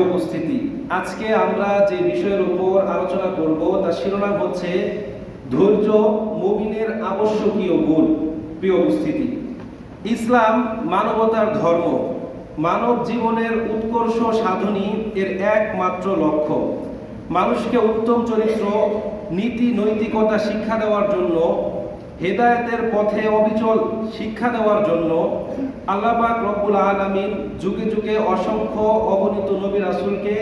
উপস্থিতি। আজকে আমরা যে বিষয়ের উপর আলোচনা করব তার শিরোনাম হচ্ছে ধৈর্য মুমিনের আবশ্যকীয় গুণ। প্রিয় উপস্থিতি, ইসলাম মানবতার ধর্ম। মানব জীবনের উৎকর্ষ সাধনই এর একমাত্র লক্ষ্য। মানুষকে উত্তম চরিত্র, নীতি নৈতিকতা শিক্ষা দেওয়ার জন্য, হেদায়েতের পথে অবিচল শিক্ষা দেওয়ার জন্য আল্লাহ পাক রব্বুল আলামিন যুগে যুগে অসংখ্য অগণিত নবী রাসূলকে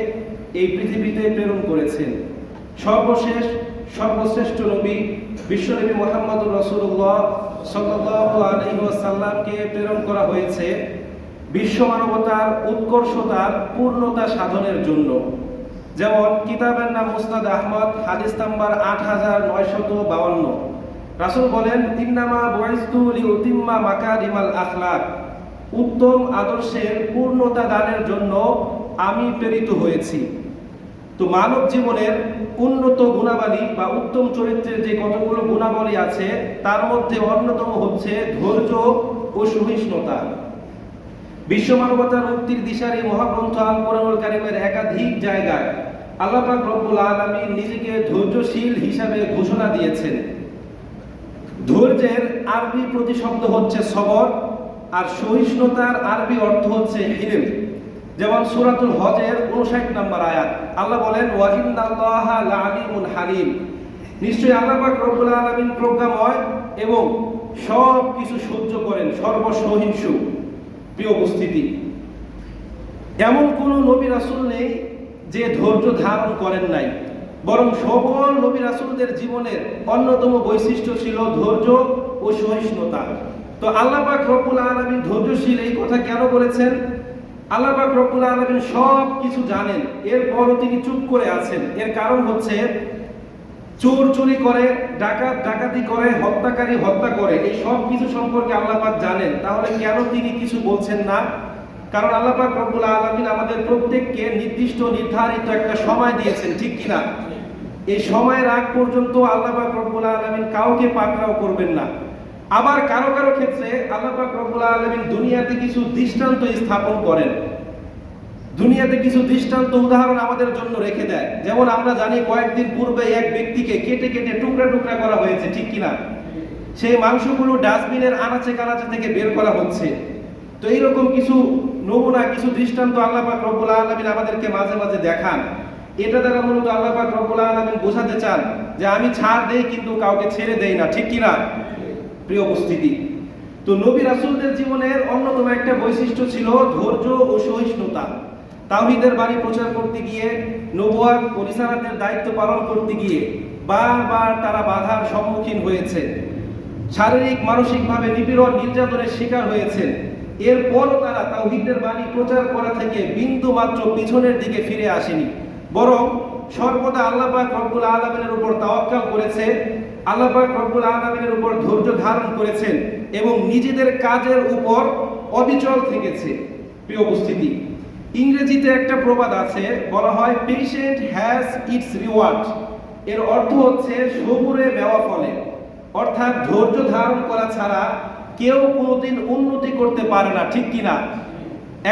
এই পৃথিবীতে প্রেরণ করেছেন। সর্বশ্রেষ্ঠ নবী বিশ্বনবী মুহাম্মদুর রাসূলুল্লাহ সাল্লাল্লাহু আলাইহি ওয়াসাল্লামকে প্রেরণ করা হয়েছে বিশ্ব মানবতার উৎকর্ষতার পূর্ণতা সাধনের জন্য। যেমন কিতাবের নাম মুসনাদ আহমদ, হাদিস নাম্বার 8952। রাসূল বলেন, ইন্নামা বুইসতু লিউতিম্মা মাকারিমাল আখলাক, উত্তম আদর্শের পূর্ণতা দানের জন্য আমি প্রেরিত হয়েছি। তো মানব জীবনের উন্নত গুণাবলী বা উত্তম চরিত্রের যে কতগুলো গুণাবলী আছে তার মধ্যে অন্যতম হচ্ছে ধৈর্য ও সহিষ্ণুতা। বিশ্ব মানবতার মুক্তির দিশারি মহাগ্রন্থ আল কোরআনুল কারীমের একাধিক জায়গায় আল্লাহ পাক রব্বুল আলামিন নিজেকে ধৈর্যশীল হিসাবে ঘোষণা দিয়েছেন। ধৈর্যের আরবি প্রতিশব্দ হচ্ছে সবর, আর সহিষ্ণুতার আরবি অর্থ হচ্ছে হিলম। যেমন সূরাতুল হজের 59 নম্বর আয়াত আল্লাহ বলেন, ওয়া ইন্নাল্লাহা লাআলিমুন হালিম, নিশ্চয়ই আল্লাহ পাক রব্বুল আলামিন প্রজ্ঞাময় এবং সব কিছু সহ্য করেন, সর্বসহিষ্ণু। প্রিয় উপস্থিতি, এমন কোন নবী রাসূল নেই যে ধৈর্য ধারণ করেন নাই, বরং সকল নবী রাসূলদের জীবনের অন্যতম বৈশিষ্ট্য ছিল ধৈর্য ও সহিষ্ণুতা। তো আল্লাহ পাক রব্বুল আলামিন ধৈর্যশীল এই কথা কেন বলেছেন? আল্লাহ পাক রব্বুল আলামিন সব কিছু জানেন, এরপরও তিনি চুপ করে আছেন। এর কারণ হচ্ছে চোর চুরি করে, ডাকাত ডাকাতি করে, হত্যাকারী হত্যা করে, এই সব কিছু সম্পর্কে আল্লাহ পাক জানেন। তাহলে কেন তিনি কিছু বলছেন না? কারণ আল্লাহ পাক রব্বুল আলামিন আমাদের প্রত্যেককে নির্দিষ্ট নির্ধারিত একটা সময় দিয়েছেন, ঠিক কিনা? এই সময়ের আগ পর্যন্ত আল্লাহ পাক রব্বুল আলামিন কাউকে পাকড়াও করবেন না। আবার কারো কারো ক্ষেত্রে আল্লাহ পাক রব্বুল আলামিন দুনিয়াতে কিছু দৃষ্টান্ত স্থাপন করেন, দুনিয়াতে কিছু দৃষ্টান্ত উদাহরণ আমাদের জন্য রেখে দেয়। যেমন আমরা জানি কয়েকদিন পূর্বে এক ব্যক্তিকে কেটে কেটে টুকরা টুকরা করা হয়েছে, ঠিক কিনা? সেই মাংসগুলো ডাস্টবিনের আনাচে কানাচে থেকে বের করা হচ্ছে। তো এইরকম কিছু নমুনা, কিছু দৃষ্টান্ত আল্লাহ পাক রব্বুল আলামিন আমাদেরকে মাঝে মাঝে দেখান। এটা দ্বারা মূলত আল্লাহ পাক রব্বুল আলামিন বোঝাতে চান যে আমি ছাড় দেই কিন্তু কাউকে ছেড়ে দেই না, ঠিক কিনা? প্রিয় উপস্থিতি, তো নবী রাসূলদের জীবনের অন্যতম একটা বৈশিষ্ট্য ছিল ধৈর্য ও সহিষ্ণুতা। তাওহীদের বাণী প্রচার করতে গিয়ে, নবুয়ত ও রিসালাতের দায়িত্ব পালন করতে গিয়ে বারবার তারা বাধার সম্মুখীন হয়েছে, শারীরিক মানসিকভাবে নিপীড়ন নির্যাতনের শিকার হয়েছেন। এরপরও তারা তাওহীদের বাণী প্রচার করা থেকে বিন্দু মাত্র পিছনের দিকে ফিরে আসেনি, বরং সর্বদা আল্লাহ পাক রব্বুল আলামিনের উপর তাওয়াক্কুল করেছে, আল্লাহ পাক রব্বুল আলামিনের উপর ধৈর্য ধারণ করেছেন এবং নিজেদের কাজের উপর অবিচল থেকেছে। প্রিয় উপস্থিতি, ইংরেজিতে একটা প্রবাদ আছে, বলা হয় পেশেন্ট হ্যাজ ইটস রিওয়ার্ড। এর অর্থ হচ্ছে সবুরে মেওয়া ফলে, অর্থাৎ ধৈর্য ধারণ করা ছাড়া কেউ কোনোদিন উন্নতি করতে পারে না, ঠিক কিনা?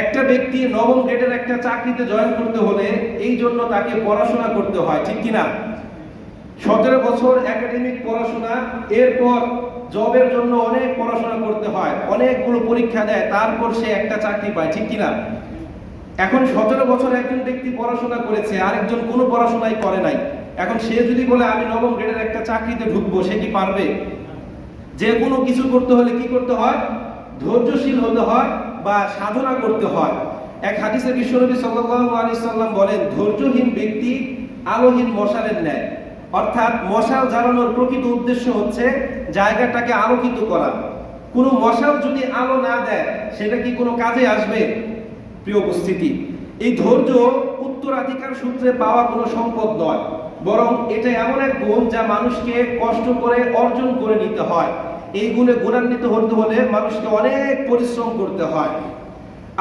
একটা ব্যক্তি নবম গ্রেডের একটা চাকরিতে জয়েন করতে হলে এই জন্য তাকে পড়াশোনা করতে হয়, ঠিক কিনা? 17 বছর একাডেমিক পড়াশোনা, এরপর জবের জন্য অনেক পড়াশোনা করতে হয়, অনেকগুলো পরীক্ষা দেয়, তারপর সে একটা চাকরি পায়, ঠিক কিনা? এখন 17 বছর একজন ব্যক্তি পড়াশোনা করেছে, আরেকজন কোনো পড়াশোনাই করে নাই। এখন সে যদি বলে আমি নবম গ্রেডের একটা চাকরিতে ঢুকবো, সে কি পারবে? যে কোনো কিছু করতে হলে কি করতে হয়? ধৈর্যশীল হতে হয় বা সাধনা করতে হয়। এক হাদিসে বিশ্বনবী সাল্লাল্লাহু আলাইহি সাল্লাম বলেন, ধৈর্যহীন ব্যক্তি আলোহীন মশালের ন্যায়। অর্থাৎ মশাল জ্বালানোর প্রকৃত উদ্দেশ্য হচ্ছে জায়গাটাকে আলোকিত করা। কোনো মশাল যদি আলো না দেয় সেটা কি কোনো কাজে আসবে? প্রিয় উপস্থিতি, এই ধৈর্য উত্তরাধিকার সূত্রে পাওয়া কোনো সম্পদ নয়, বরং এটা এমন এক গুণ যা মানুষকে কষ্ট করে অর্জন করে নিতে হয়। এই গুণে গুণান্বিত হতে হলে মানুষকে অনেক পরিশ্রম করতে হয়।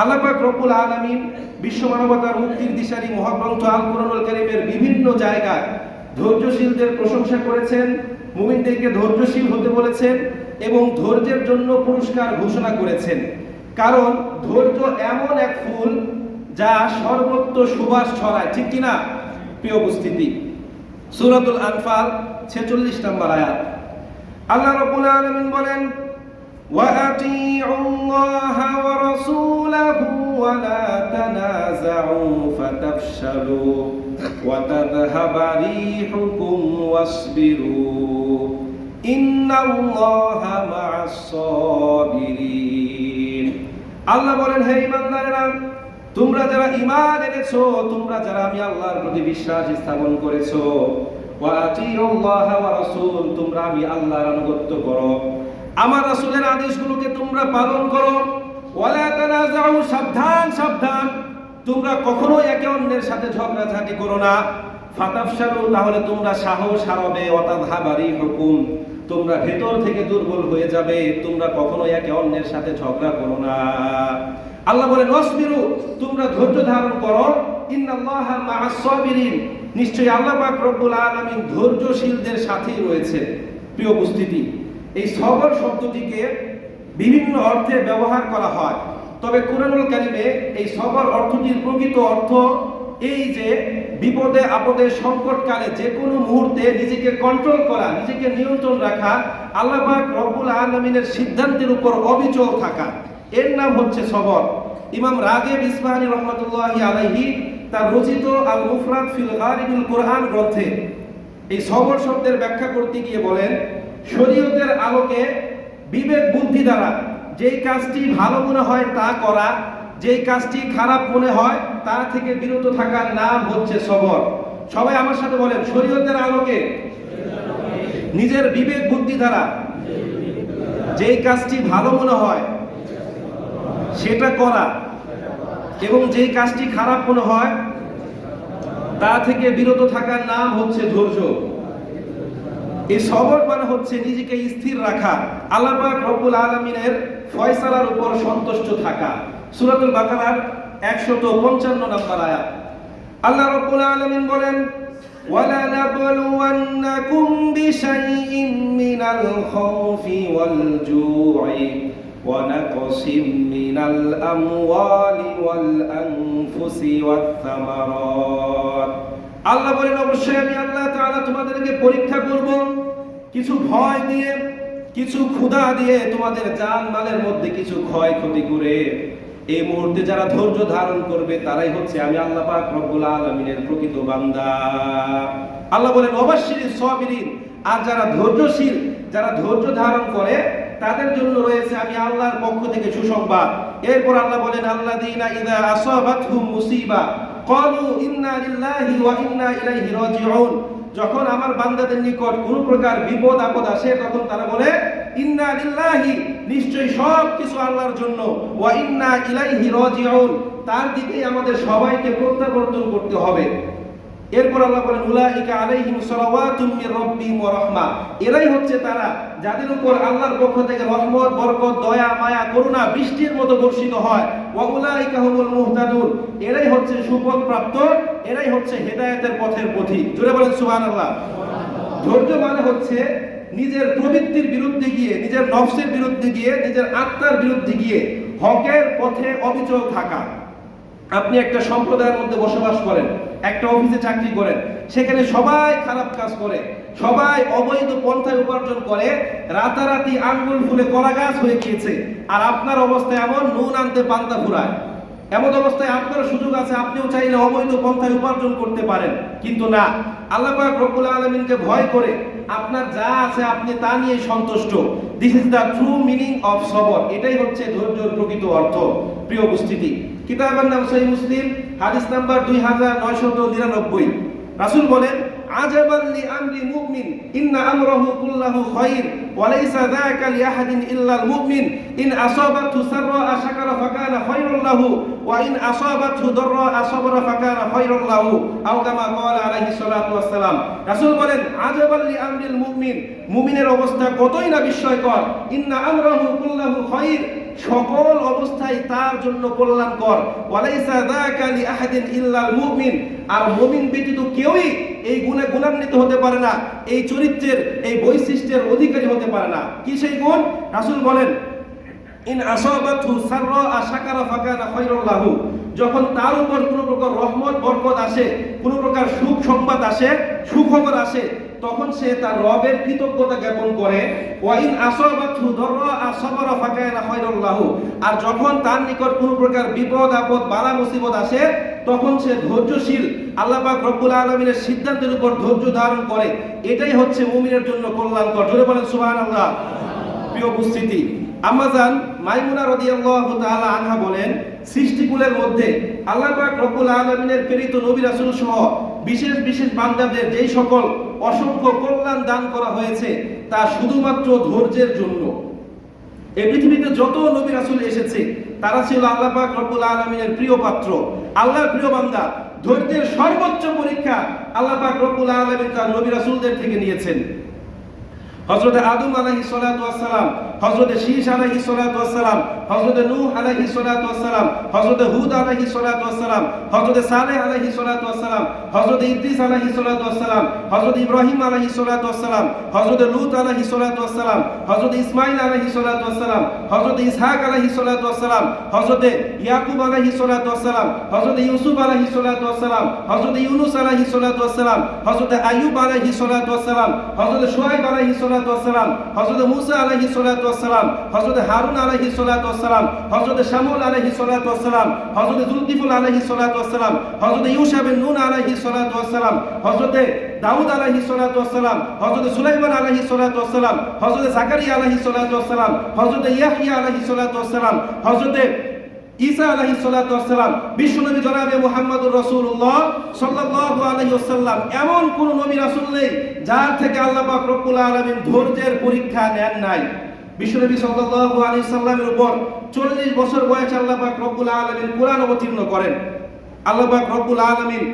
আল্লাহ পাক রব্বুল আলামিন বিশ্ব মানবতার মুক্তির দিশারি মহাগ্রন্থ আল কোরআনুল কারীমের বিভিন্ন জায়গায় ধৈর্যশীলদের প্রশংসা করেছেন, মুমিনদেরকে ধৈর্যশীল হতে বলেছেন এবং ধৈর্যের জন্য পুরস্কার ঘোষণা করেছেন। কারণ ধৈর্য এমন এক ফুল যা সর্বত্র সুবাস ছড়ায়, ঠিক কিনা প্রিয় উপস্থিতি? সূরাতুল আনফাল 46 নম্বর আয়াত। আল্লাহ রাব্বুল আলামিন বলেন, ওয়া আতিউল্লাহা ওয়া রাসূলাহু ওয়া লা তানাযাউ ফাতাফশালু ওয়া তাযহাবা রিহুকুম ওয়াসবিরু ইন্নাল্লাহা মা'আস সাবিরিন। আল্লাহ বলেন, হে ঈমানদারেরা, তোমরা যারা ঈমান এনেছো, তোমরা যারা আমি আল্লাহর প্রতি বিশ্বাস স্থাপন করেছো, ওয়া আতিউল্লাহা ওয়া রাসূল, তোমরা আমি আল্লাহর আনুগত্য করো, আমার রাসূলের আদেশগুলোকে তোমরা পালন করো, ওয়ালা তানাযাউ, সাবধান সাবধান, তোমরা কখনো একে অন্যের সাথে ঝগড়াঝাটি করো না, ফাতাফশালু, তাহলে তোমরা সাহস হারাবে, ওয়া তাযহাবা রিহুকুম, তোমরা ভেতর থেকে দুর্বল হয়ে যাবে, তোমরা কখনো একে অন্যের সাথে ঝগড়া করো না। আল্লাহ বলেন, ওয়াসবিরু, তোমরা ধৈর্য ধারণ করো, ইন্নাল্লাহা মা'আস সাবিরিন, নিশ্চয়ই আল্লাহ পাক রব্বুল আলামিন ধৈর্যশীলদের সাথেই রয়েছে। প্রিয় উপস্থিতি, এই সবর শব্দটিকে বিভিন্ন অর্থে ব্যবহার করা হয়, তবে কুরআনুল কারীমে এই সবর অর্থটির প্রকৃত অর্থ এই যে বিপদে আপদে সংকটকালে যে কোনো মুহূর্তে নিজেকে কন্ট্রোল করা, নিজেকে নিয়ন্ত্রণ রাখা, আল্লাহ পাক রব্বুল আলামিনের সিদ্ধান্তের উপর অবিচল থাকা, এর নাম হচ্ছে সবর। ইমাম রাগিব ইসফাহানী রাহমাতুল্লাহি আলাইহি তার রচিত আল মুফরাদ ফিল গারিবিল কুরআন গ্রন্থে এই সবর শব্দের ব্যাখ্যা করতে গিয়ে বলেন, শরীয়তের আলোকে বিবেক বুদ্ধি দ্বারা যেই কাজটি ভালো মনে হয় তা করা, যেই কাজটি খারাপ মনে হয় তা থেকে বিরত থাকার নাম হচ্ছে সবর। সবাই আমার সাথে বলেন, শরীয়তের আলোকে নিজের বিবেক বুদ্ধি দ্বারা যেই কাজটি ভালো মনে হয় সেটা করা, এবং যেই কাজটি খারাপ মনে হয় তা থেকে বিরত থাকার নাম হচ্ছে ধৈর্য। এই সবর মানে হচ্ছে নিজেকে স্থির রাখা, আল্লাহ পাক রব্বুল আলামিনের ফয়সালার উপর সন্তুষ্ট থাকা। সূরাতুল বাকারার 155 নম্বর আয়াত। আল্লাহ রব্বুল আলামিন বলেন, ওয়ালা নাবলুওয়ান্নাকুম বিশাইইম মিনাল খাউফি ওয়াল জু'i ওয়া নাকসিম মিনাল আমওয়ালি ওয়াল আনফুসি ওয়াত থামারাত। আল্লাহ বলেন, অবশ্যই আমি আল্লাহ তাআলা তোমাদেরকে পরীক্ষা করব, কিছু ভয় দিয়ে, কিছু ক্ষুধা দিয়ে, তোমাদের জান মালের মধ্যে কিছু ক্ষয়ক্ষতি করে। এই মুহূর্তে যারা ধৈর্য ধারণ করবে তারাই হচ্ছে আমি আল্লাহ পাক রব্বুল আলামিনের প্রকৃত বান্দা। আল্লাহ বলেন, ওয়াবাশশিরিস সাবিরিন, আর যারা ধৈর্যশীল, যারা ধৈর্য ধারণ করে তাদের জন্য রয়েছে আমি আল্লাহর পক্ষ থেকে সুসংবাদ। এরপর আল্লাহ বলেন, আল্লাযীনা ইযা আসাবাতহুম মুসিবা ক্বালু ইন্না লিল্লাহি ওয়া ইন্না ইলাইহি রাজিউন, যখন আমার বান্দাদের নিকট কোন প্রকার বিপদ আপদ আসে তখন তারা বলে ইন্না লিল্লাহি, নিশ্চয়ই সব কিছু আল্লাহর জন্য, ওয়া ইন্না ইলাইহি রাজিউন, তার দিকেই আমাদের সবাইকে প্রত্যাবর্তন করতে হবে। এরপর আল্লাহ বলেন, উলাইকা আলাইহিম সালাওয়াতুম মির রাব্বিহিম ওয়া রাহমা, এরাই হচ্ছে তারা যাদের উপর আল্লাহর পক্ষ থেকে রহমত, বরকত, দয়া, মায়া, করুণা বৃষ্টির মতো বর্ষিত হয়। ওয়া উলাইকা হুমুল মুহতাদুন, এরাই হচ্ছে সুপথ প্রাপ্ত, এরাই হচ্ছে হেদায়েতের পথের পথিক। জোরে বলেন সুবহানাল্লাহ। ধৈর্য মানে হচ্ছে নিজের প্রবৃত্তির বিরুদ্ধে গিয়ে, নিজের নফসের বিরুদ্ধে গিয়ে, নিজের আত্মার বিরুদ্ধে গিয়ে হকের পথে অবিচল থাকা। আপনি একটা সম্প্রদায়ের মধ্যে বসবাস করেন, একটা অফিসে চাকরি করেন, সেখানে সবাই খারাপ কাজ করে, সবাই অবৈধ পন্থায় উপার্জন করে, রাতারাতি আঙ্গুল ফুলে কলা গাছ হয়ে গিয়েছে, আর আপনার অবস্থা এমন, নুন আনতে পান্তা ফুরায়। এমন অবস্থায় আপনার সুযোগ আছে, আপনিও চাইলে অবৈধ পন্থায় উপার্জন করতে পারেন, কিন্তু না, আল্লাহ পাক রব্বুল আলামিনকে ভয় করে আপনার যা আছে আপনি তা নিয়ে সন্তুষ্ট। This is the true meaning of সবর, এটাই হচ্ছে ধৈর্যের প্রকৃত অর্থ। প্রিয় উপস্থিতি, কিতাবের নাম সহিহ মুসলিম, হাদিস নাম্বার 2999। রাসূল বলেন, আজাবান লি আমরি মুমিন ইন্না আমরাহু কুল্লাহু খায়র ওয়া লাইসা যাকা লি আহাদিন ইল্লা আল মুমিন ইন আসাবাতহু সাররা শাকারা ফাকানা খায়রুল লাহু ওয়া ইন আসাবাতহু দাররা সাবরা ফাকানা খায়রুল লাহু, আও কামা ক্বালা আলাইহিস সালাতু ওয়াস সালাম। রাসূল বলেন, আজাবান লি আমরিল মুমিন, মুমিনের অবস্থা কতই না বিস্ময়কর। ইন্না আমরাহু কুল্লাহু খায়র, সকল অবস্থায় তার জন্য কল্যাণকর। ওয়ালাইসা যাকা লি আহাদিন ইল্লাল মুমিন, আর মুমিন ব্যতীত কেউই এই গুণে গুণান্বিত হতে পারে না, এই চরিত্রের, এই বৈশিষ্ট্যের অধিকারী হতে পারে না। কি সেই গুণ? রাসূল বলেন, ইন আসাবাতহু সাররা শাকারা ফাকানা খায়রুল লাহু, যখন তার উপর কোনো প্রকার রহমত বরকত আসে, কোনো প্রকার সুখ সংবাদ আসে, সুখবর আসে, তখন সে তার রবের কৃতজ্ঞতা জ্ঞাপন করে। ওয়াইন আসাবাতহু দাররা সাবারা ফাকানা খায়রাল লাহু। আর যখন তার নিকট কোনো প্রকার বিপদ আপদ বালা মুসিবত আসে, তখন সে ধৈর্যশীল, আল্লাহ পাক রব্বুল আলামিনের সিদ্ধান্তের উপর ধৈর্য ধারণ করে। এটাই হচ্ছে মুমিনের জন্য কল্যাণকর। জোরে বলেন সুবহানাল্লাহ। প্রিয় উপস্থিতি, আম্মা জান মাইমুনা রাদিয়াল্লাহু তাআলা আনহা বলেন, সৃষ্টিকুলের মধ্যে আল্লাহ পাক রব্বুল আলামিনের প্রেরিত নবী রাসূল সহ বিশেষ বিশেষ বান্দাদের যেই সকল অসংখ্য কল্যাণ দান করা হয়েছে, তা শুধুমাত্র ধৈর্যের জন্য। এই পৃথিবীতে যত নবী রাসূল এসেছে, তারা ছিল আল্লাহ পাক রব্বুল আলামিনের প্রিয় পাত্র, আল্লাহর প্রিয় বান্দা। ধৈর্যের সর্বোচ্চ পরীক্ষা আল্লাহ পাক রব্বুল আলামিন তার নবী রাসূলদের থেকে নিয়েছেন। হযরত আদম আলাইহিস সালাতু ওয়াস সালাম, হযরত শীশ আলাইহিস সালাতু ওয়াস সালাম, হযরত নূহ আলাইহিস সালাতু ওয়াস সালাম, হযরত হুদ আলাইহিস সালাতু ওয়াস সালাম, হযরত সালেহ আলাইহিস সালাতু ওয়াস সালাম, হযরত ইদ্রিস আলাইহিস সালাতু ওয়াস সালাম, হযরত ইব্রাহিম আলাইহিস সালাতু ওয়াস সালাম, হযরত লূত আলাইহিস সালাতু ওয়াস সালাম, হযরত ইসমাঈল আলাইহিস সালাতু ওয়াস সালাম, হযরত ইসহাক আলাইহিস সালাতু ওয়াস সালাম, হযরত ইয়াকুব আলাইহিস সালাতু ওয়াস সালাম, হযরত ইউসুফ আলাইহিস সালাতু ওয়াস সালাম, হযরত ইউনূস আলাইহিস সালাতু ওয়াস সালাম, হযরত আইয়ুব আলাইহিস সালাতু ওয়াস সালাম, হযরত শুআয়ব আলাইহিস সালাতু ওয়াস সালাম, হযরত মূসা আলাইহিস সালাতু ওয়াস সালাম, হযরত হারুন আলাইহিস সালাতু ওয়াস সালাম, হযরত শামুল আলাইহিস সালাতু ওয়াস সালাম, হযরত যুলকিফল আলাইহিস সালাতু ওয়াস সালাম, হযরত ইউশা বিন নুন আলাইহিস সালাতু ওয়াস সালাম, হযরত দাউদ আলাইহিস সালাতু ওয়াস সালাম, হযরত সুলাইমান আলাইহিস সালাতু ওয়াস সালাম, হযরত জাকারিয়া আলাইহিস সালাতু ওয়াস সালাম, হযরত ইয়াহইয়া আলাইহিস সালাতু ওয়াস সালাম, হযরত ঈসা আলাইহিস সালাতু ওয়াস সালাম, বিশ্বনবী জনাবে মুহাম্মদুর রাসূলুল্লাহ সাল্লাল্লাহু আলাইহি ওয়াসাল্লাম, এমন কোন নবী রাসূল নেই যার থেকে আল্লাহ পাক রব্বুল আলামিন ধৈর্যের পরীক্ষা নেন নাই। বিশ্বনবী সাল্লাল্লাহু আলাইহি সাল্লামের উপর 40 বছর বয়সে আল্লাহ পাক রব্বুল আলামিন কোরআন অবতীর্ণ করেন। আল্লাহ পাক রব্বুল আলামিন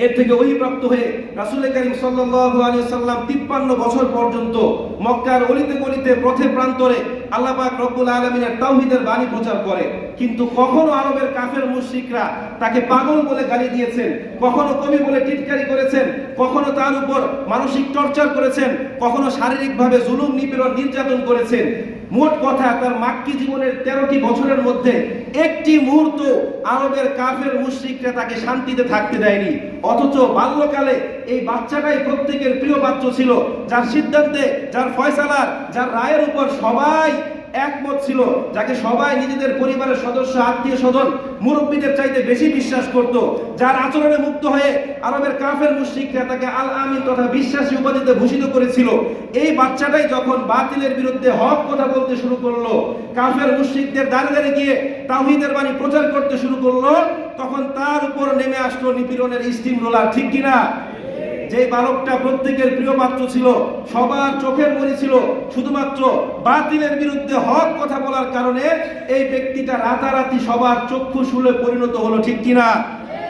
এর থেকে ওহীপ্রাপ্ত হয়ে রাসূল করিম সাল্লাল্লাহু আলাইহি ওয়াসাল্লাম 53 বছর পর্যন্ত মক্কার অলিতে গলিতে পথে প্রান্তরে আল্লাহ পাক রব্বুল আলামিনের তাওহীদের বাণী প্রচার করে। কিন্তু কখনো আরবের কাফের মুশরিকরা তাকে পাগল বলে গালি দিয়েছেন, কখনো কবি বলে টিটকারি করেছেন, কখনো তার উপর মানসিক টর্চার করেছেন, কখনো শারীরিকভাবে জুলুম নিপীড়ন নির্যাতন করেছেন। মোট কথা, তার মাক্কি জীবনের 13টি বছরের মধ্যে একটি মুহূর্ত আরবের কাফের মুশরিকরা তাকে শান্তিতে থাকতে দেয়নি। অথচ বাল্যকালে এই বাচ্চাটাই প্রত্যেকের প্রিয় পাত্র ছিল, যার সিদ্ধান্তে, যার ফয়সালার, যার রায়ের উপর সবাই একমত ছিল, যাকে সবাই নিজেদের পরিবারের সদস্য, আত্মীয় স্বজন, মুরব্বীদের চাইতে বেশি বিশ্বাস করত, যার আচরণে মুগ্ধ হয়ে আরবের কাফের মুশরিকরা তাকে আল আমিন তথা বিশ্বাসী উপাধিতে ভূষিত করেছিল। এই বাচ্চাটাই যখন বাতিলের বিরুদ্ধে হক কথা বলতে শুরু করলো, কাফের মুশরিকদের দ্বারে দ্বারে গিয়ে তাওহীদের বাণী প্রচার করতে শুরু করলো, তখন তার উপর নেমে আসলো নিপীড়নের স্টিম রোলার। ঠিক কিনা? যে বালকটা প্রত্যেকের প্রিয় পাত্র ছিল, সবার চোখের মণি ছিল, শুধুমাত্র বাতিলের বিরুদ্ধে হক কথা বলার কারণে এই ব্যক্তিটা রাতারাতি সবার চক্ষু শুলে পরিণত হলো। ঠিক কিনা?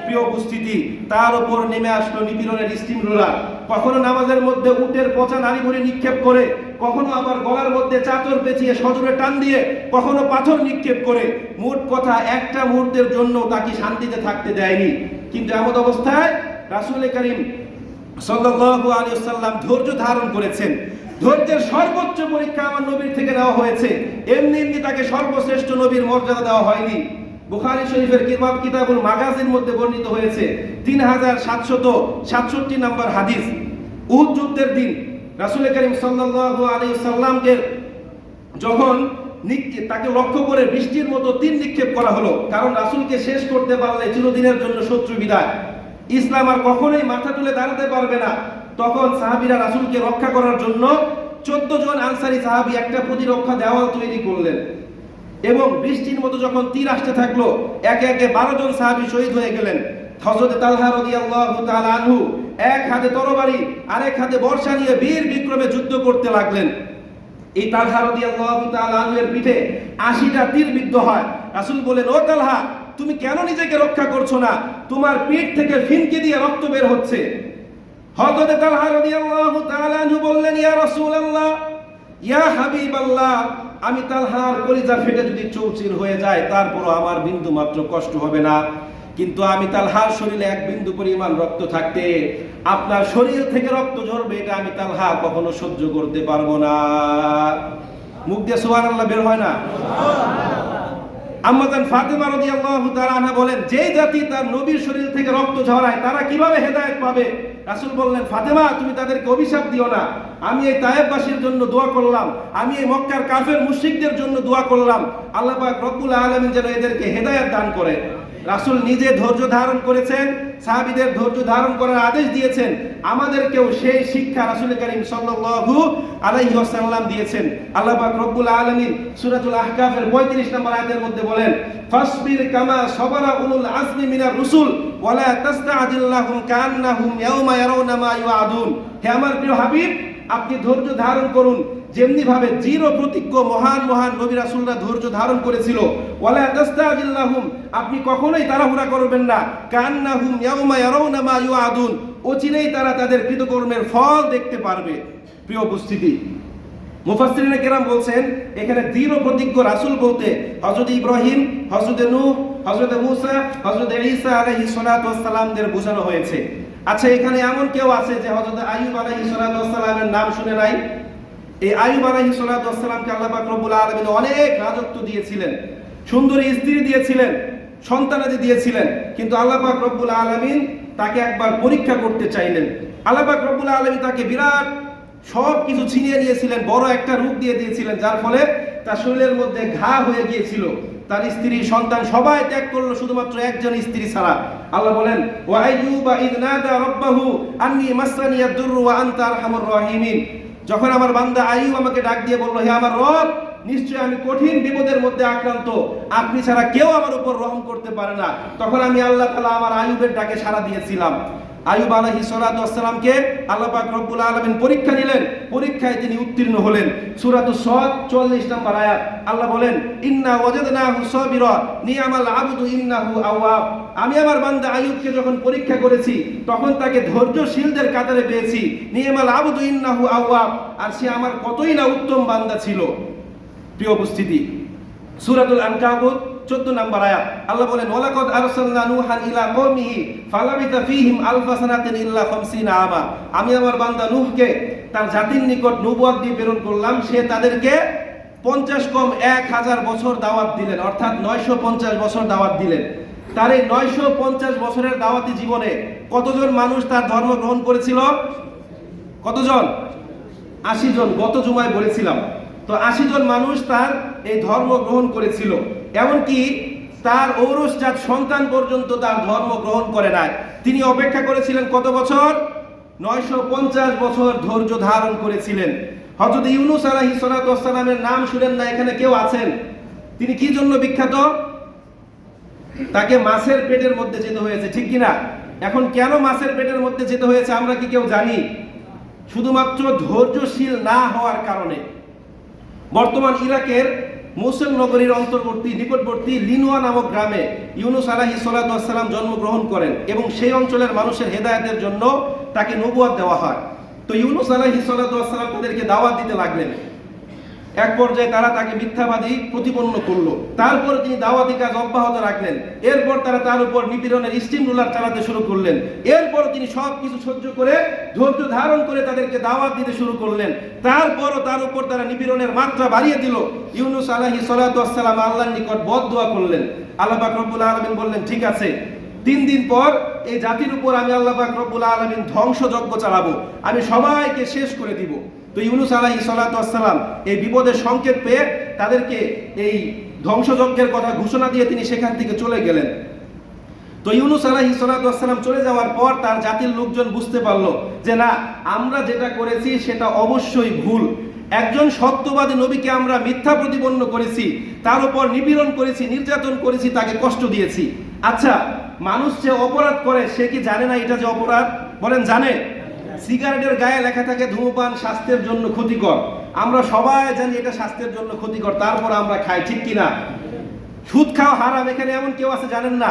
প্রিয় উপস্থিতি, তার উপর নেমে আসলো নিপীড়নের স্টিম রোলার। কখনো নামাজের মধ্যে উটের পচা নাড়ি ভরে নিক্ষেপ করে, কখনো আবার গলার মধ্যে চাদর পেঁচিয়ে সজোরে টান দিয়ে, কখনো পাথর নিক্ষেপ করে। মোট কথা, একটা মুহূর্তের জন্য তাকে শান্তিতে থাকতে দেয়নি। কিন্তু এমন অবস্থায় রাসূল করিম সাল্লাল্লাহু আলাইহি ওয়াসাল্লাম ধৈর্য ধারণ করেছেন। ধৈর্যের সর্বোচ্চ পরীক্ষা আমার নবীর থেকে নেওয়া হয়েছে। এমনি এমনি তাকে সর্বশ্রেষ্ঠ নবীর মর্যাদা দেওয়া হয়নি। বুখারী শরীফের কিতাবুল মাগাজির মধ্যে বর্ণিত হয়েছে 3767 নম্বর হাদিস। উহুদ যুদ্ধের দিন রাসূল করিম সাল্লাল্লাহু আলাইহি ওয়াসাল্লামকে যখন তাকে লক্ষ্য করে বৃষ্টির মতো তীর নিক্ষেপ করা হলো, কারণ রাসূলকে শেষ করতে পারলে চিরদিনের জন্য শত্রু বিদায়, ইসলাম আর কখনোই মাথা তুলে দাঁড়াতে পারবে না। তখন সাহাবীরা রাসূলকে রক্ষা করার জন্য 14 জন আনসারী সাহাবী একটা প্রতিরক্ষা দেওয়াল তৈরি করলেন, এবং বৃষ্টির মতো যখন তীর আসতে থাকলো, একে একে 12 জন সাহাবী শহীদ হয়ে গেলেন। হযরত তালহা রাদিয়াল্লাহু তাআলা আনহু এক হাতে তরবারি, আরেক হাতে বর্শা নিয়ে বীর বিক্রমে যুদ্ধ করতে লাগলেন। এই তালহা রাদিয়াল্লাহু তাআলা আনহুর পিঠে 80টা তীর বিদ্ধ হয়। রাসূল বলেন, ও তালহা, তুমি কেন নিজেকে রক্ষা করছো না? তোমার পিঠ থেকে ফিনকি দিয়ে রক্ত বের হচ্ছে। হযরত তালহা রাদিয়াল্লাহু তাআলা আনহু বললেন, ইয়া রাসূলুল্লাহ, ইয়া হাবিবাল্লাহ, আমি তালহার কলিজা ফেটে যদি চৌচির হয়ে যায়, তারপরও আমার বিন্দু মাত্র কষ্ট হবে না। কিন্তু আমি তালহার শরীরে এক বিন্দু পরিমাণ রক্ত থাকতে আপনার শরীর থেকে রক্ত ঝরবে, এটা আমি তালহা কখনো সহ্য করতে পারবো না। মুখ দিয়ে সুবহানাল্লাহ বের হয় না? আম্মা জান ফাতেমা রাদিয়াল্লাহু তাআলা আনহা বলেন, যে জাতি তার নবীর শরীর থেকে রক্ত ঝরায় তারা কিভাবে হেদায়েত পাবে? রাসূল বললেন, ফাতেমা তুমি তাদেরকে অভিশাপ দিও না। আমি এই তায়েফবাসীর জন্য দোয়া করলাম, আমি এই মক্কার কাফের মুশরিকদের জন্য দোয়া করলাম, আল্লাহ পাক রব্বুল আলামিন যেন এদেরকে হেদায়েত দান করেন। রাসূল নিজে ধৈর্য ধারণ করেছেন, সাহাবীদের ধৈর্য ধারণ করার আদেশ দিয়েছেন। আমাদেরকেও সেই শিক্ষা রাসূল করিম সাল্লাল্লাহু আলাইহি ওয়াসাল্লাম দিয়েছেন। আল্লাহ পাক রব্বুল আলামিন সূরাতুল আহকাফের 35 নম্বর আয়াতের মধ্যে বলেন, ফাসবির কামা সাবারা উলুল আজমি মিনার রুসুল ওয়ালা তাস্তাজিল লাহুম কান্নাহুম ইয়াওমা ইয়ারাউনা মা ইউআদুন। হে আমার প্রিয় হাবিব, আপনি ধৈর্য ধারণ করুন যেমনি ভাবে দৃঢ় প্রতিজ্ঞ মহান মহান নবী রাসূলরা ধৈর্য ধারণ করেছিল। ওয়ালা তাস্তাজিল লাহুম, আপনি কখনোই তাড়াহুড়া করবেন না। কান্নাহুম ইয়াওমা ইয়ারাউনা মা ইউআদুন, অচিরেই তারা তাদের কৃতকর্মের ফল দেখতে পারবে। প্রিয় উপস্থিতি, মুফাসসিরিনে কেরাম বলছেন এখানে দৃঢ় প্রতিজ্ঞ রাসূল বলতে হযরত ইব্রাহিম, হযরত নূহ, হযরত মূসা, হযরত ঈসা আলাইহিস সালাতু ওয়াস সালামদের বোঝানো হয়েছে। আচ্ছা, এখানে এমন কেউ আছে যে হযরত আইয়ুব আলাইহিস সালাতু ওয়াস সালামের নাম শুনে নাই? এই আইয়ুব আলাইহিস সালাতু ওয়াস সালামকে আল্লাহ পাক রব্বুল আলামিন অনেক রাজত্ব দিয়েছিলেন, সুন্দরী স্ত্রী দিয়েছিলেন, সন্তানাদি দিয়েছিলেন, কিন্তু আল্লাহ পাক রব্বুল আলামিন তাকে একবার পরীক্ষা করতে চাইলেন। আল্লাহ পাক রব্বুল আলামিন তাকে বিরাট সব কিছু ছিনিয়ে নিয়েছিলেন, বড় একটা রূপ দিয়ে দিয়েছিলেন, যার ফলে তার শরীরের মধ্যে ঘা হয়ে গিয়েছিল। তার স্ত্রী সন্তান সবাই ত্যাগ করলো, শুধুমাত্র একজন স্ত্রী ছাড়া। আল্লাহ বলেন, ওয়া আইয়ুবা ইয নাদা রাব্বাহু আন্নী মাসসানিয়াদ দুররু ওয়া আনতা আরহামুর রাহিমিন। যখন আমার বান্দা আইয়ুব আমাকে ডাক দিয়ে বলল, হে আমার রব, নিশ্চয় আমি কঠিন বিপদের মধ্যে আক্রান্ত, আপনি ছাড়া কেউ আমার উপর রহম করতে পারে না, তখন আমি আল্লাহ তাআলা আমার আইয়ুবের ডাকে সাড়া দিয়েছিলাম। আইয়ুব আলাইহিস সালাতু ওয়াস সালামকে আল্লাহ পাক রব্বুল আলামিন পরীক্ষা নিলেন, পরীক্ষায় তিনি উত্তীর্ণ হলেন। সূরাতুস সাদ 44 নম্বর আয়াত, আল্লাহ বলেন, ইন্না ওয়াজাদনাহু সাবিরা নি'মাল আবদু ইন্নাহু আওয়াব। আমি আমার বান্দা আইয়ুবকে যখন পরীক্ষা করেছি তখন তাকে ধৈর্যশীলদের কাতারে পেয়েছি। নি'মাল আবদু ইন্নাহু আওয়াব, আর সে আমার কতই না উত্তম বান্দা ছিল। প্রিয় উপস্থিতি, সূরাতুল আনকাবুত 14 নম্বর আয়াত, আল্লাহ বলেন, ওয়ালাকাদ আরসালনা নূহান ইলা কওমিহি ফালাবিথা ফীহিম আলফা সানাতিন ইল্লা 50 আমা। আমি আমার বান্দা নূহকে তার জাতির নিকট নবুয়ত দিয়ে প্রেরণ করলাম, সে তাদেরকে 50 কম 1000 বছর দাওয়াত দিলেন, অর্থাৎ 950 বছর দাওয়াত দিলেন। তার এই 950 বছরের দাওয়াতি জীবনে কতজন মানুষ তার ধর্ম গ্রহণ করেছিল? কতজন? 80 জন। গত জুমায় বলেছিলাম। তো 80 জন মানুষ তার এই ধর্ম গ্রহণ করেছিল। এমনকি তার ঔরসজাত সন্তান পর্যন্ত তার ধর্ম গ্রহণ করে নাই। তিনি অপেক্ষা করেছিলেন কত বছর? 950 বছর ধৈর্য ধারণ করেছিলেন। হযরত ইউনূস আলাইহিস সালাতু ওয়াস সালামের নাম শুনেন না এখানে কেউ আছেন? তিনি কি জন্য বিখ্যাত? তাকে মাছের পেটের মধ্যে যেতে হয়েছে, ঠিক কিনা? এখন কেন মাছের পেটের মধ্যে যেতে হয়েছে আমরা কি কেউ জানি? শুধুমাত্র ধৈর্যশীল না হওয়ার কারণে। বর্তমান ইরাকের মোসুল নগরীর নিকটবর্তী লিনুয়া নামক গ্রামে ইউনূস আলাইহিস সালাতু ওয়াস সালাম জন্মগ্রহণ করেন এবং সেই অঞ্চলের মানুষের হেদায়েতের জন্য তাকে নবুয়ত দেওয়া হয়। তো ইউনূস আলাইহিস সালাতু ওয়াস সালাম তাদেরকে দাওয়াত দিতে লাগলেন। এক পর্যায়ে তারা তাকে মিথ্যাবাদী প্রতিপন্ন করলো। তারপর তিনি দাওয়াতি কাজ অব্যাহত রাখলেন। এরপর তারা তার উপর নিপীড়নের স্টিম রোলার চালাতে শুরু করলেন। এরপর তিনি সব কিছু সহ্য করে ধৈর্য ধারণ করে তাদেরকে দাওয়াত দিতে শুরু করলেন। তারপরও তার উপর তারা নিপীড়নের মাত্রা বাড়িয়ে দিল। ইউনূস আলাইহিস সালাতু ওয়াস সালাম আল্লাহর নিকট বদদোয়া করলেন। আল্লাহ পাক রব্বুল আলামিন বললেন, ঠিক আছে, 3 দিন পর এই জাতির উপর আমি আল্লাহ পাক রব্বুল আলামিন ধ্বংসযজ্ঞ চালাবো, আমি সবাইকে শেষ করে দিব। তো ইউনূস আলাইহিস সালাতু ওয়াস সালাম এই বিপদের সংকেত পেয়ে তাদেরকে এই ধ্বংসযজ্ঞের কথা ঘোষণা দিয়ে তিনি সেখান থেকে চলে গেলেন। তো ইউনূস আলাইহিস সালাতু ওয়াস সালাম চলে যাওয়ার পর তার জাতির লোকজন বুঝতে পারলো যে না, আমরা যেটা করেছি সেটা অবশ্যই ভুল। একজন সত্যবাদী নবীকে আমরা মিথ্যা প্রতিপন্ন করেছি, তার উপর নিপীড়ন করেছি, নির্যাতন করেছি, তাকে কষ্ট দিয়েছি। আচ্ছা, মানুষ যে অপরাধ করে সে কি জানে না এটা যে অপরাধ? বলেন, জানে? সিগারেটের গায়ে লেখা থাকে ধূমপান স্বাস্থ্যের জন্য ক্ষতিকর। আমরা সবাই জানি এটা স্বাস্থ্যের জন্য ক্ষতিকর, তারপর আমরা খাই, ঠিক কিনা? সুদ খাওয়া হারাম, এখানে এমন কেউ আছে জানেন না?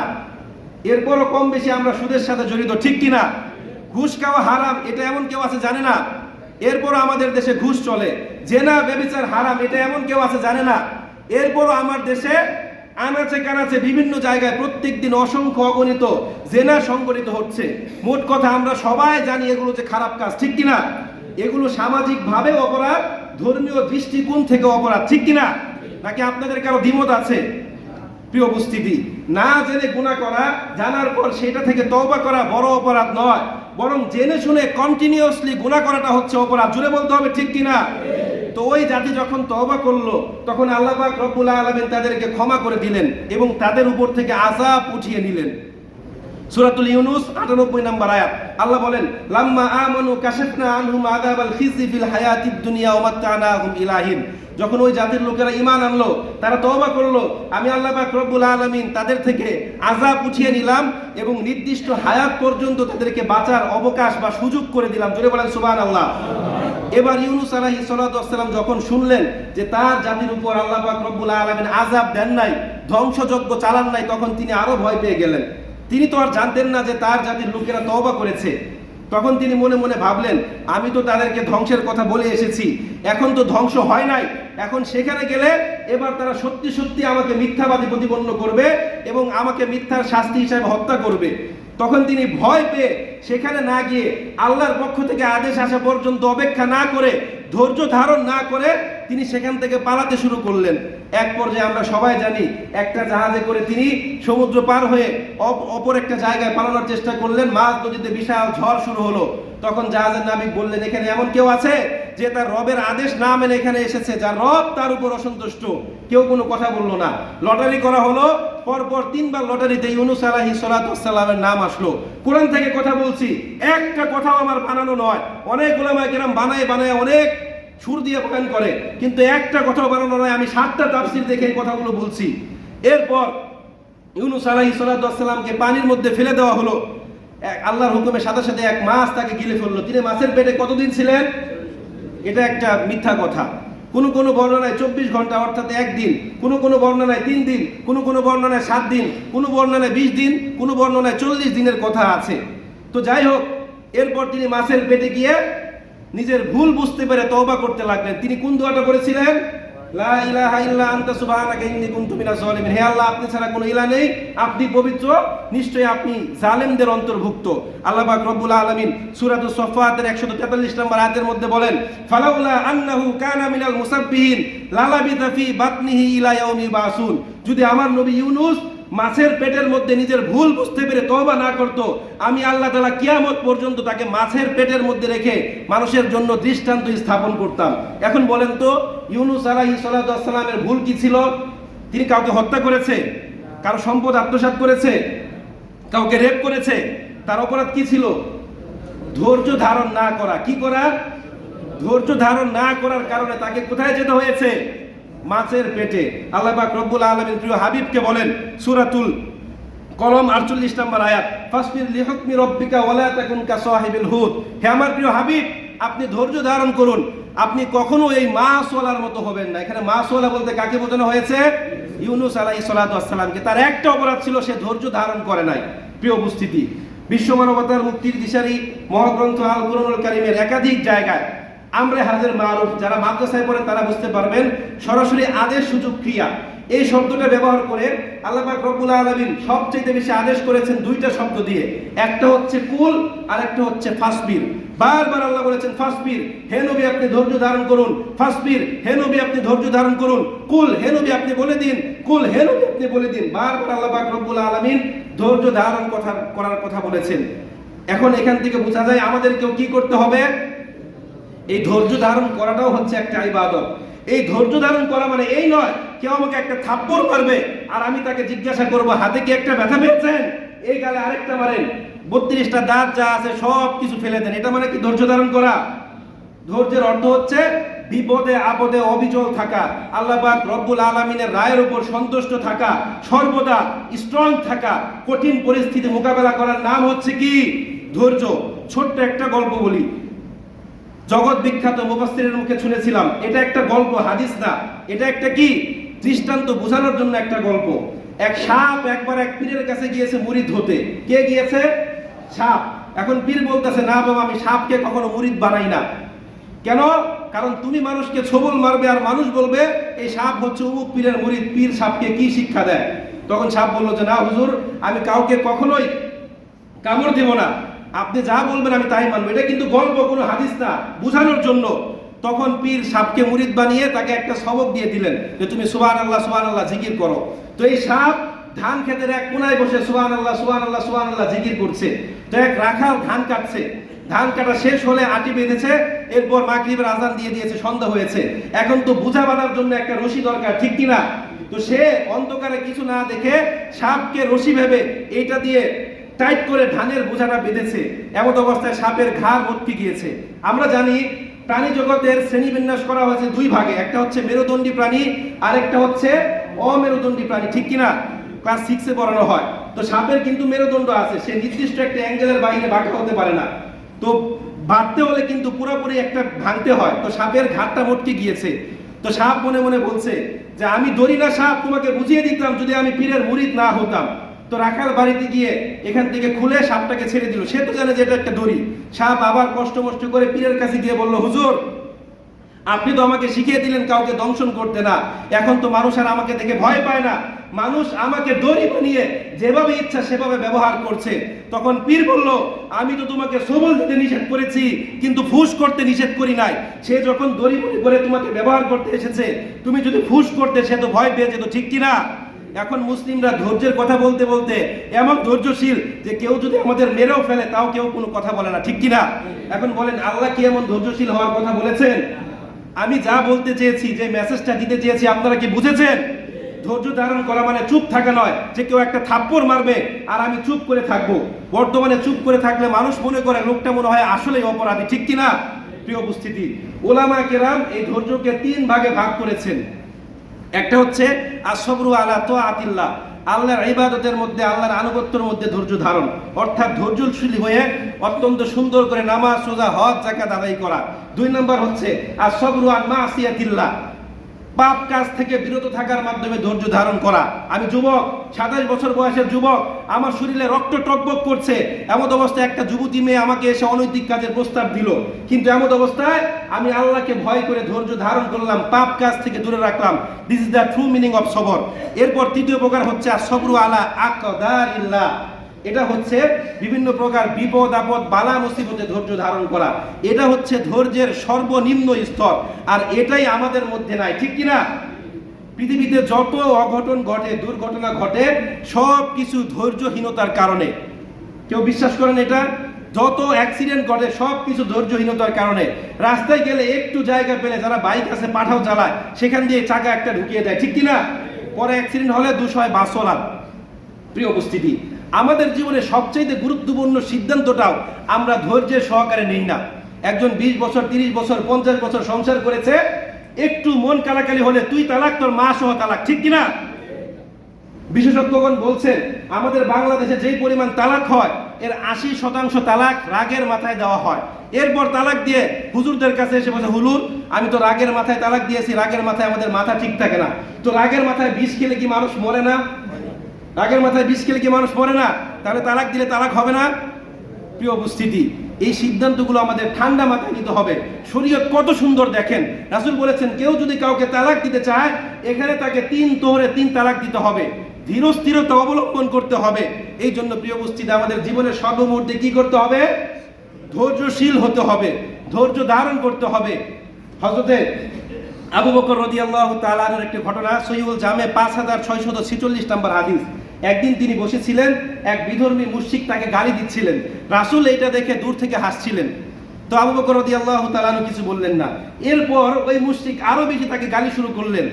এরপরও কম বেশি আমরা সুদের সাথে জড়িত, ঠিক কিনা? ঘুষ খাওয়া হারাম, এটা এমন কেউ আছে জানে না? এরপরও আমাদের দেশে ঘুষ চলে। জেনা ব্যভিচার হারাম, এটা এমন কেউ আছে জানে না? এরপরও আমার দেশে আনাচে কানাচে বিভিন্ন জায়গায় প্রত্যেকদিন অসংখ্য অগণিত জেনা সংঘটিত হচ্ছে। মোট কথা আমরা সবাই জানি এগুলো যে খারাপ কাজ, ঠিক কিনা? এগুলো সামাজিকভাবে অপরাধ, ধর্মীয় দৃষ্টিকোণ থেকে অপরাধ, ঠিক কিনা? নাকি আপনাদের কারো দ্বিমত আছে? প্রিয় উপস্থিতি, না জেনে গুনাহ করা, জানার পর সেটা থেকে তওবা করা বড় অপরাধ নয়, বরং জেনে শুনে কন্টিনিউয়াসলি গুনাহ করাটা হচ্ছে অপরাধ। জুড়ে বলতে হবে ঠিক কিনা? তো ওই জাতি যখন তওবা করলো, তখন আল্লাহ পাক রব্বুল আলামিন তাদেরকে ক্ষমা করে দিলেন এবং তাদের উপর থেকে আযাব উঠিয়ে নিলেন। সূরাতুল ইউনুস ৯৮ নম্বর আয়াত, আল্লাহ বলেন, লাম্মা আমানু কাশাফনা আনহুম আযাবাল খিজি ফিল হায়াতিদ দুনিয়া ওয়া মাত্তানাহুম ইলাহিন। যখন ওই জাতির লোকেরা ঈমান আনলো, তারা তওবা করলো, আমি আল্লাহ পাক রব্বুল আলামিন তাদের থেকে আযাব উঠিয়ে নিলাম এবং নির্দিষ্ট হায়াত পর্যন্ত তাদেরকে বাঁচার অবকাশ বা সুযোগ করে দিলাম। জোরে বলেন সুবহানাল্লাহ। এবার ইউনুস আলাইহিস সালাতু ওয়াস সালাম যখন শুনলেন যে তার জাতির উপর আল্লাহ পাক রব্বুল আলামিন আযাব দেন নাই, ধ্বংসযজ্ঞ চালান নাই, তখন তিনি আরো ভয় পেয়ে গেলেন। তিনি তো আর জানতেন না যে তার জাতির লোকেরা তওবা করেছে। তখন তিনি মনে মনে ভাবলেন, আমি তো তাদেরকে ধ্বংসের কথা বলে এসেছি, এখন তো ধ্বংস হয় নাই, এখন সেখানে গেলে এবার তারা সত্যি সত্যি আমাকে মিথ্যাবাদী প্রতিপন্ন করবে এবং আমাকে মিথ্যার শাস্তি হিসাবে হত্যা করবে। তখন তিনি ভয় পেয়ে সেখানে না গিয়ে আল্লাহর পক্ষ থেকে আদেশ আসা পর্যন্ত অপেক্ষা না করে, ধৈর্য ধারণ না করে তিনি সেখান থেকে পালাতে শুরু করলেন। এক পর্যায়ে আমরা সবাই জানি, একটা জাহাজে করে তিনি সমুদ্র পার হয়ে অপর একটা জায়গায় পালানোর চেষ্টা করলেন। মাঝ নদীতে বিশাল ঝড় শুরু হলো। তখন জাহাজের নাবিক বললেন, এখানে এমন কেউ আছে যে তার রবের আদেশ না মেনে এখানে এসেছে, যার রব তার উপর অসন্তুষ্ট? কেউ কোনো কথা বললো না। লটারি করা হলো, পরপর 3 বার লটারিতে ইউনুস আলাইহিস সালাতু ওয়াস সালামের নাম আসলো। কোরআন থেকে কথা বলছি, একটা কথাও আমার বানানো নয়। অনেক উলামায়ে কেরাম বানায় বানায় অনেক সুর দিয়ে বয়ান করে, কিন্তু একটা কথাও বানানো নয়। আমি 7টা তাফসীর দেখে এই কথাগুলো বলছি। এরপর ইউনুস আলাইহিস সালাতু ওয়াস সালামকে পানির মধ্যে ফেলে দেওয়া হলো। আল্লাহর হুকুমের সাথে সাথে এক মাছ তাকে গিলে ফেললো। তিনি মাছের পেটে কতদিন ছিলেন? এটা একটা মিথ্যা কথা। কোন কোন বর্ণনায় 24 ঘন্টা অর্থাৎ 1 দিন, কোন বর্ণনায় 3 দিন, কোন বর্ণনায় 7 দিন, কোন বর্ণনায় 20 দিন, কোন বর্ণনায় 40 দিনের কথা আছে। তো যাই হোক, এরপর তিনি মাছের পেটে গিয়ে নিজের ভুল বুঝতে পেরে তওবা করতে লাগলেন। তিনি কোন দোয়াটা করেছিলেন? লা ইলাহা ইল্লা আনতা সুবহানাকা ইন্নী কুনতু মিনাজ জালিমিন। হে আল্লাহ, আপনি ছাড়া কোনো ইলাহ নেই, আপনি পবিত্র, নিশ্চয়ই আপনি জালেমদের অন্তর্ভুক্ত। আল্লাহ পাক রব্বুল আলামিন সূরাতুস সাফফাতের 143 নম্বর আয়াতের মধ্যে বলেন, ফালাউলা আন্নাহু কানা মিনাল মুসাব্বিহিন লালাবিতা ফি বাতনিহি ইলা ইয়াউমি বাসুন। যদি আমার নবী ইউনুস মাছের পেটের মধ্যে নিজের ভুল বুঝতে পেরে তওবা না করত, আমি আল্লাহ তাআলা কিয়ামত পর্যন্ত তাকে মাছের পেটের মধ্যে রেখে মানুষের জন্য দৃষ্টান্ত স্থাপন করতাম। এখন বলেন তো, ইউনুস আলাইহিস সালাতু ওয়াস সালামের ভুল কি ছিল? তিনি কাউকে হত্যা করেছে? কারো সম্পদ আত্মসাৎ করেছে? কাউকে রেপ করেছে? তার অপরাধ কি ছিল? ধৈর্য ধারণ না করা। কি করা? ধৈর্য ধারণ না করার কারণে তাকে কোথায় যেতে হয়েছে? মাছের পেটে। আল্লাহ পাক রব্বুল আলামিন প্রিয় হাবিবকে বলেন, সূরাতুল কলম 48 নম্বর আয়াত, ফাসবির লিহুকমি রাব্বিকা ওয়ালা তাকুন কাসাহিবিল হুদ। হে আমার প্রিয় হাবিব, আপনি ধৈর্য ধারণ করুন, আপনি কখনো এই মাছওয়ালার মতো হবেন না। এখানে মাছওয়ালা বলতে কাকে বোঝানো হয়েছে? ইউনুস আলাইহিস সালাতু ওয়াস সালামকে। তার একটা অপরাধ ছিল, সে ধৈর্য ধারণ করে নাই। প্রিয় উপস্থিতি, বিশ্ব মানবতার মুক্তির দিশারি মহাগ্রন্থ আল কুরআনুল কারীমের একাধিক জায়গায় আমরে হাজের মারুফ, যারা মাদ্রাসায় পড়েন তারা বুঝতে পারবেন, সরাসরি আদেশ সুযোগ ক্রিয়া এই শব্দটা ব্যবহার করে আল্লাহ পাক রব্বুল আলামিন সবচেয়ে বেশি আদেশ করেছেন 2টা শব্দ দিয়ে। একটা হচ্ছে কুল আর একটা হচ্ছে ফাসবির। বারবার আল্লাহ বলেছেন ফাসবির, হে নবী আপনি ধৈর্য ধারণ করুন। ফাসবির, হে নবী আপনি ধৈর্য ধারণ করুন। কুল, হে নবী আপনি বলে দিন। কুল, হে নবী আপনি বলে দিন। বারবার আল্লাহ পাক রব্বুল আলামিন ধৈর্য ধারণ করার কথা বলেছেন। এখন এখান থেকে বোঝা যায় আমাদেরকেও কি করতে হবে? এই ধৈর্য ধারণ করাটাও হচ্ছে একটা ইবাদত। এই ধৈর্য ধারণ করা মানে এই নয় কেউ আমাকে একটা থাপ্পড় মারবে আর আমি তাকে জিজ্ঞাসা করব, হাতে কি একটা ব্যথা পেয়েছেন? এই গালে আরেকটা মারেন, 32টা দাঁত যা আছে সব কিছু ফেলে দেন। এটা মানে কি ধৈর্য ধারণ করা? ধৈর্যের অর্থ হচ্ছে বিপদে আপদে অবিচল থাকা, আল্লাহ পাক রব্বুল আলামিনের রায়ের উপর সন্তুষ্ট থাকা, সর্বদা স্ট্রং থাকা, কঠিন পরিস্থিতি মোকাবেলা করার নাম হচ্ছে কি? ধৈর্য। ছোট্ট একটা গল্প বলি, জগৎ বিখ্যাত মুফাসসিরের মুখে শুনেছিলাম। এটা একটা গল্প, হাদিস না। এটা একটা কি দৃষ্টান্ত বোঝানোর জন্য একটা গল্প। এক সাপ একবার এক পীরের কাছে গিয়েছে মুরিদ হতে। কে গিয়েছে? সাপ। এখন পীর বলতেছে, না বাবা, আমি সাপকে কখনো মুরিদ বানাই না। কেন? কারণ তুমি মানুষকে ছোবল মারবে আর মানুষ বলবে এই সাপ হচ্ছে অমুক পীরের মুরিদ, পীর সাপকে কি শিক্ষা দেয়? তখন সাপ বলল যে, না হুজুর, আমি কাউকে কখনোই কামড় দেব না, আপনি যা বলবেন আমি তাই মানবো। এটা কিন্তু গল্প, কোনো হাদিস না, বোঝানোর জন্য। তখন পীর সাপকে মুরিদ বানিয়ে তাকে একটা সবক দিয়ে দিলেন যে তুমি সুবহানাল্লাহ সুবহানাল্লাহ জিকির করো। তো এই সাপ ধান ক্ষেতের এক কোনায় বসে সুবহানাল্লাহ সুবহানাল্লাহ সুবহানাল্লাহ জিকির করছে। তো এক রাখাল ধান কাটছে, ধান কাটা শেষ হলে আটি বেঁধেছে, এরপর মাগরিবের আজান দিয়ে দিয়েছে, সন্ধ্যা হয়েছে। এখন তো বোঝা বাঁধার জন্য একটা রশি দরকার, ঠিক কিনা? তো সে অন্ধকারে কিছু না দেখে সাপকে রশি ভেবে এইটা দিয়ে টাইট করে ধানের বোঝাটা বেঁধেছে। এমন অবস্থায় সাপের ঘাড় মটকে গিয়েছে। আমরা জানি প্রাণী জগতের শ্রেণীবিন্যাস করা হয়েছে দুই ভাগে, একটা হচ্ছে মেরুদণ্ডী প্রাণী, আর একটা হচ্ছে অমেরুদণ্ডী প্রাণী, ঠিক কিনা? ক্লাস 6 এ পড়ানো হয়। তো সাপের কিন্তু মেরুদণ্ড আছে, সে নির্দিষ্ট একটা অ্যাঙ্গেলের বাইরে বাঁকা হতে পারে না। তো বাঁধতে হলে কিন্তু পুরোপুরি একটা ভাঙতে হয়। তো সাপের ঘাড়টা মটকে গিয়েছে। তো সাপ মনে মনে বলছে যে আমি দড়ি না সাপ, তোমাকে বুঝিয়ে দিতাম যদি আমি পীরের মুরিদ না হতাম। তো রাখাল বাড়িতে গিয়ে এখান থেকে খুলে সাপটাকে ছেড়ে দিল। সে তো জানে যে এটা একটা দড়ি। সাপ আবার কষ্ট মষ্ট করে পীরের কাছে গিয়ে বলল, হুজুর আপনি তো আমাকে শিখিয়ে দিলেন কাউকে দংশন করতে না, এখন তো মানুষ আর আমাকে দেখে ভয় পায় না, মানুষ আমাকে দড়ি বানিয়ে যেভাবে ইচ্ছা সেভাবে ব্যবহার করছে। তখন পীর বলল, আমি তো তোমাকে সবল দিতে নিষেধ করেছি, কিন্তু ফুস করতে নিষেধ করি নাই। সে যখন দড়ি মনে করে তোমাকে ব্যবহার করতে এসেছে, তুমি যদি ফুস করতে, সে তো ভয় পেয়ে যেত, ঠিক কিনা? এখন মুসলিমরা ধৈর্যের কথা বলতে বলতে এমন ধৈর্যশীল যে কেউ যদি আমাদের মেরেও ফেলে তাও কেউ কোনো কথা বলে না, ঠিক কিনা? এখন বলেন, আল্লাহ কি এমন ধৈর্যশীল হওয়ার কথা বলেছেন? আমি যা বলতে চেয়েছি, যে মেসেজটা দিতে চেয়েছি, আপনারা কি বুঝেছেন? ধৈর্য ধারণ করা মানে চুপ থাকা নয়, যে কেউ একটা থাপ্পড় মারবে আর আমি চুপ করে থাকবো। বর্তমানে চুপ করে থাকলে মানুষ মনে করে লোকটা মনে হয় আসলেই অপরাধী, ঠিক কিনা? প্রিয় উপস্থিতি, ওলামা কেরাম এই ধৈর্যকে 3 ভাগে ভাগ করেছেন। একটা হচ্ছে আসবরু আলা তাআতিল্লাহ, আল্লাহর ইবাদতের মধ্যে, আল্লাহর আনুগত্যের মধ্যে ধৈর্য ধারণ, অর্থাৎ ধৈর্যশীল হয়ে অত্যন্ত সুন্দর করে নামাজ, রোজা, হজ, যাকাত আদায় করা। 2 নম্বর হচ্ছে আসবরু আন মাসিয়াতিল্লাহ, পাপ কাজ থেকে বিরত থাকার মাধ্যমে ধৈর্য ধারণ করা। আমি যুবক, 27 বছর বয়সের যুবক, আমার শরীরে রক্ত টকবক করছে, এমন অবস্থায় একটা যুবতী মেয়ে আমাকে এসে অনৈতিক কাজের প্রস্তাব দিল, কিন্তু এমন অবস্থায় আমি আল্লাহকে ভয় করে ধৈর্য ধারণ করলাম, পাপ কাজ থেকে দূরে রাখলাম। This is the true meaning of সবর। এরপর 3য় প্রকার হচ্ছে আসবরু আলা আকদারিল্লাহ, এটা হচ্ছে বিভিন্ন প্রকার বিপদ আপদ, বালা মুসিবতে ধৈর্য ধারণ করা। এটা হচ্ছে ধৈর্যের সর্বনিম্ন স্তর, আর এটাই আমাদের মধ্যে নাই, ঠিক কিনা? পৃথিবীতে যত অঘটন ঘটে, দুর্ঘটনা ঘটে, সব কিছু ধৈর্যহীনতার কারণে। কেউ বিশ্বাস করেন এটা? যত অ্যাক্সিডেন্ট ঘটে সব কিছু ধৈর্যহীনতার কারণে। রাস্তায় গেলে একটু জায়গা পেলে যারা বাইক আছে পাঠাও চালায়, সেখান দিয়ে চাকা একটা ঢুকিয়ে দেয়, ঠিক কিনা? পরে অ্যাক্সিডেন্ট হলে 200 হয় 500 লাখ। প্রিয় উপস্থিতি, আমাদের জীবনে সবচেয়ে গুরুত্বপূর্ণ সিদ্ধান্তটাও আমরা ধৈর্যের সহকারে নেই না। একজন 20 বছর, 30 বছর, 50 বছর সংসার করেছে, একটু মন কালাকালি হলে তুই তালাক, তোর মা সহ তালাক, ঠিক কিনা? বিশেষজ্ঞগণ বলছেন আমাদের বাংলাদেশে যেই পরিমাণ তালাক হয়, এর 80% তালাক রাগের মাথায় দেওয়া হয়। এরপর তালাক দিয়ে হুজুরদের কাছে এসে বলে, হুজুর আমি তো রাগের মাথায় তালাক দিয়েছি, রাগের মাথায় আমাদের মাথা ঠিক থাকে না। তো রাগের মাথায় বিষ খেলে কি মানুষ মরে না? রাগের মাথায় বিষ খেলে কি মানুষ মরে না? তাহলে তালাক দিলে তালাক হবে না? প্রিয় উপস্থিতি, এই সিদ্ধান্তগুলো আমাদের ঠান্ডা মাথায় নিতে হবে। শরীয়ত কত সুন্দর দেখেন, রাসূল বলেছেন কেউ যদি কাউকে তালাক দিতে চায়, এখানে তাকে 3 তোহরে 3 তালাক দিতে হবে, ধীর স্থিরতা অবলম্বন করতে হবে। এই জন্য প্রিয় উপস্থিতি, আমাদের জীবনের সর্বমুহূর্তে কি করতে হবে? ধৈর্যশীল হতে হবে, ধৈর্য ধারণ করতে হবে। হযরতে আবু বকর রাদিয়াল্লাহু তাআলা এর একটি ঘটনা, সহিহুল জামে 5646 নম্বর হাদিস। একদিন তিনি বসেছিলেন, এক বিধর্মী মুশরিক তাকে গালি দিচ্ছিলেন। রাসূল এটা দেখে দূর থেকে হাসছিলেন। তো আবু বকর রাদিয়াল্লাহু তাআলা কিছু বললেন না। এরপর ওই মুশরিক আরো বেশি তাকে গালি শুরু করলেন।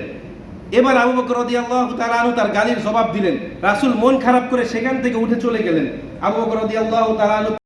এবার আবু বকর রাদিয়াল্লাহু তাআলা তার গালির জবাব দিলেন। রাসূল মন খারাপ করে সেখান থেকে উঠে চলে গেলেন। আবু বকর রাদিয়াল্লাহু তাআলা